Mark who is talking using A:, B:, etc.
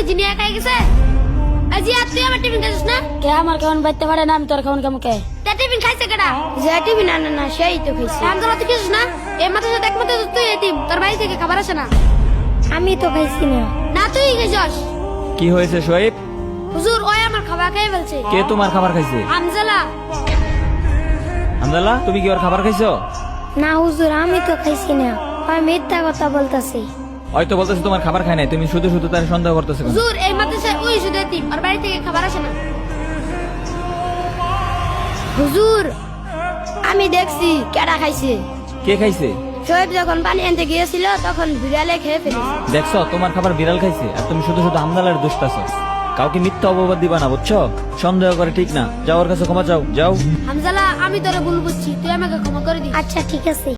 A: কি জিনিয়া খাই গেছে? আজি আর তুই আমার টিফিন খাইছিস না?
B: কে আমার কেমন বাইতে পারে না, আমি তোর কেমন কেমন কে
A: তা টিফিন খাইছে কেডা?
B: যে টিভি না না না সেই তো খাইছি।
A: হামজালা তুই খাইছিস না? এই মাথার সাথে একমাত্র তুই এতিম, তোর বাড়ি থেকে খাবার আসে না।
B: আমি তো খাইছি না।
A: না তুই খাইছস।
C: কি হয়েছে শোয়েব?
A: হুজুর ওই আমার খাবার খাই বলছে।
C: কে তোমার খাবার খাইছে?
A: হামজালা।
C: হামদাল্লাহ, তুমি কি ওর খাবার খাইছো?
B: না হুজুর, আমি তো খাইছি না, আমি মিথ্যা কথা বলতাছি।
C: হয়তো বলতেছে তোমার খাবার খায় নাই, তুমি শুধু শুধু তার সন্দেহ করতেছো কেন?
A: হুজুর এই মাদ্রাসায় ওই শুধু এতিম, ওর বাড়ি থেকে খাবার আসে না।
B: হুজুর আমি দেখছি কেডা খাইছে।
C: কে খাইছে?
B: শোয়েব যখন পানি আনতে গিয়েছিল তখন বিড়ালে খেয়ে ফেলেছে।
C: দেখছো তোমার খাবার বিড়াল খাইছে, আর তুমি শুধু শুধু হামদালার দুষ্টাছো। কাউকে মিথ্যা অপবাদ দিবা না, বুঝছো? সন্দেহ করে ঠিক না। যাও ওর কাছে ক্ষমা চাও, যাও।
A: হামজালা আমি তোরে ভুল বুঝছি, তুই আমাকে ক্ষমা করে দিস।
B: আচ্ছা ঠিক আছে।